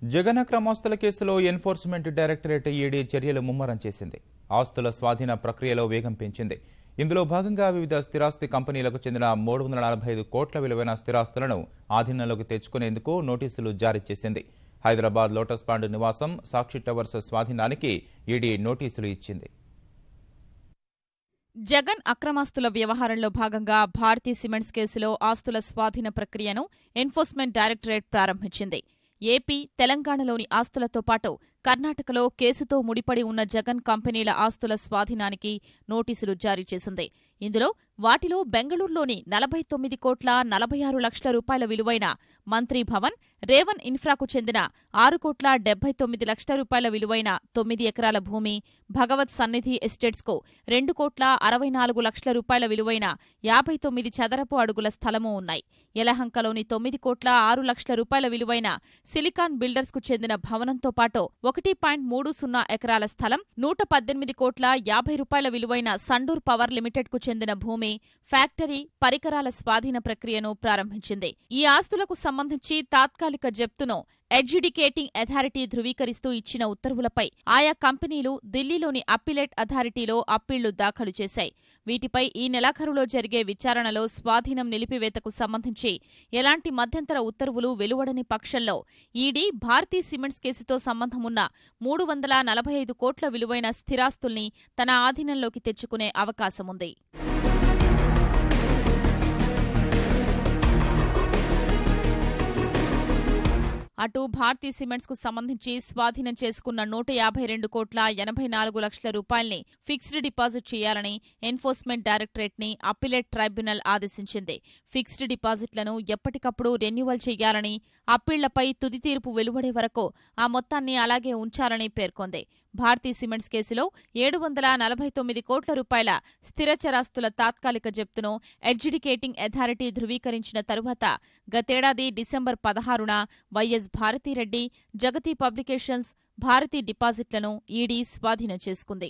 జగన్ అక్రమాస్తుల కేసులో enforcement directorate ED చర్యలు ముమ్మరం చేసింది. ఆస్తుల స్వాధీన ప్రక్రియలో వేగం పెంచింది. ఇందులో భాగంగా వివిధ స్థిరాస్తి కంపెనీలకు చెందిన 345 కోట్ల విలువైన స్థిరాస్తులను ఆధీనంలోకి తెచ్చుకునేందుకు నోటీసులు జారీ చేసింది. హైదరాబాద్ లోటస్ పాండ్ నివాసం సాక్షి టవర్స్ స్వాధీనానికి ఈడీ నోటీసులు ఇచ్చింది. జగన్ అక్రమాస్తుల వ్యవహారంలో భాగంగా భారతీ సిమెంట్స్ కేసులో ఆస్తుల స్వాధీన ప్రక్రియను ఎన్ఫోర్స్మెంట్ డైరెక్టరేట్ ప్రారంభించింది. ఏపీ, తెలంగాణలోని ఆస్తులతో పాటు కర్ణాటకలో కేసుతో ముడిపడి ఉన్న జగన్ కంపెనీల ఆస్తుల స్వాధీనానికి నోటీసులు జారీ చేసింది. ఇందులో వాటిలో బెంగళూరులోని 49 కోట్ల 46 లక్షల రూపాయల విలువైన మంత్రి భవన్, రేవన్ ఇన్ఫ్రాకు చెందిన 6 కోట్ల 79 లక్షల రూపాయల విలువైన 9 ఎకరాల భూమి, భగవత్ సన్నిధి ఎస్టేట్స్కు 2 కోట్ల 64 లక్షల రూపాయల విలువైన 59 చదరపు అడుగుల స్థలమూ ఉన్నాయి. యలహంకలోని 9 కోట్ల 6 లక్షల రూపాయల విలువైన సిలికాన్ బిల్డర్స్కు చెందిన భవనంతో పాటు 1.30 ఎకరాల స్థలం, 118 కోట్ల 50 రూపాయల విలువైన సండూర్ పవర్ లిమిటెడ్కు చెందిన భూమి, ఫ్యాక్టరీ, పరికరాల స్వాధీన ప్రక్రియను ప్రారంభించింది. ఈ ఆస్తులకు సంబంధించి తాత్కాలిక జప్తును అడ్జుడికేటింగ్ అథారిటీ ధృవీకరిస్తూ ఇచ్చిన ఉత్తర్వులపై ఆయా కంపెనీలు ఢిల్లీలోని అప్పీలేట్ అథారిటీలో అప్పీళ్లు దాఖలు చేశాయి. వీటిపై ఈ నెలాఖరులో జరిగే విచారణలో స్వాధీనం నిలిపివేతకు సంబంధించి ఎలాంటి మధ్యంతర ఉత్తర్వులు వెలువడని పక్షంలో ఈడీ భారతీ సిమెంట్స్ కేసుతో సంబంధమున్న 345 కోట్ల విలువైన స్థిరాస్తుల్ని తన ఆధీనంలోకి తెచ్చుకునే అవకాశముంది. అటు భారతీ సిమెంట్స్ కు సంబంధించి స్వాధీనం చేసుకున్న 152 కోట్ల 84 లక్షల రూపాయల్ని ఫిక్స్డ్ డిపాజిట్ చేయాలని ఎన్ఫోర్స్మెంట్ డైరెక్టరేట్ ని అప్పీలేట్ ట్రైబ్యునల్ ఆదేశించింది. ఫిక్స్డ్ డిపాజిట్లను ఎప్పటికప్పుడు రెన్యువల్ చేయాలని, అప్పీళ్లపై తుది తీర్పు వెలువడే వరకు ఆ మొత్తాన్ని అలాగే ఉంచాలని పేర్కొంది. భారతీ సిమెంట్స్ కేసులో 749 కోట్ల రూపాయల స్థిరచరాస్తుల తాత్కాలిక జప్తును అడ్జుడికేటింగ్ అథారిటీ ధృవీకరించిన తరువాత గతేడాది డిసెంబర్ 16న వైఎస్ భారతీరెడ్డి, జగతి పబ్లికేషన్స్, భారతీ డిపాజిట్లను ఈడీ స్వాధీనం చేసుకుంది.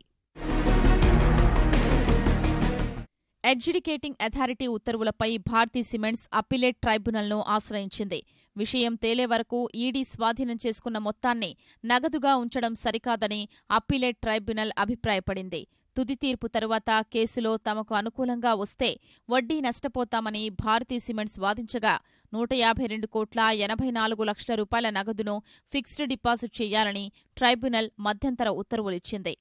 అడ్జుడికేటింగ్ అథారిటీ ఉత్తర్వులపై భారతీ సిమెంట్స్ అప్పీలేట్ ట్రైబ్యునల్ను ఆశ్రయించింది. విషయం తేలే వరకు ఈడీ స్వాధీనం చేసుకున్న మొత్తాన్ని నగదుగా ఉంచడం సరికాదని అప్పీలేట్ ట్రైబ్యునల్ అభిప్రాయపడింది. తుది తీర్పు తరువాత కేసులో తమకు అనుకూలంగా వస్తే వడ్డీ నష్టపోతామని భారతీ సిమెంట్స్ వాదించగా 152 కోట్ల 84 లక్షల రూపాయల నగదును ఫిక్స్డ్ డిపాజిట్ చేయాలని ట్రైబ్యునల్ మధ్యంతర ఉత్తర్వులిచ్చింది.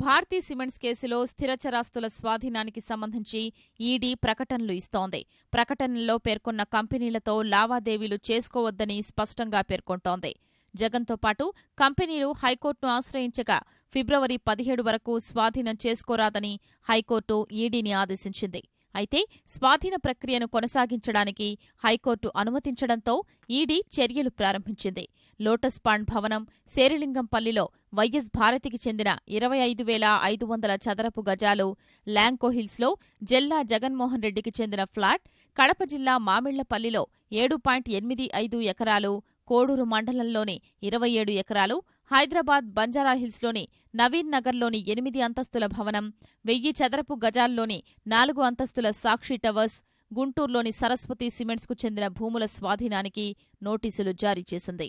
భారతీ సిమెంట్స్ కేసులో స్థిరచరాస్తుల స్వాధీనానికి సంబంధించి ఈడీ ప్రకటనలు ఇస్తోంది. ప్రకటనల్లో పేర్కొన్న కంపెనీలతో లావాదేవీలు చేసుకోవద్దని స్పష్టంగా పేర్కొంటోంది. జగన్తో పాటు కంపెనీలు హైకోర్టును ఆశ్రయించగా ఫిబ్రవరి 17 వరకు స్వాధీనం చేసుకోరాదని హైకోర్టు ఈడీని ఆదేశించింది. అయితే స్వాధీన ప్రక్రియను కొనసాగించడానికి హైకోర్టు అనుమతించడంతో ఈడీ చర్యలు ప్రారంభించింది. లోటస్ పాండ్ భవనం, శేరిలింగంపల్లిలో వైఎస్ భారతికి చెందిన 25,500 చదరపు గజాలు, ల్యాంకోహిల్స్లో జెల్లా జగన్మోహన్ రెడ్డికి చెందిన ఫ్లాట్, కడప జిల్లా మామిళ్లపల్లిలో 7.85 ఎకరాలు, కోడూరు మండలంలోని 27 ఎకరాలు, హైదరాబాద్ బంజారాహిల్స్లోని నవీన్ నగర్లోని 8 అంతస్తుల భవనం, 1000 చదరపు గజాల్లోని 4 అంతస్తుల సాక్షి టవర్స్, గుంటూరులోని సరస్వతి సిమెంట్స్కు చెందిన భూముల స్వాధీనానికి నోటీసులు జారీ చేసింది.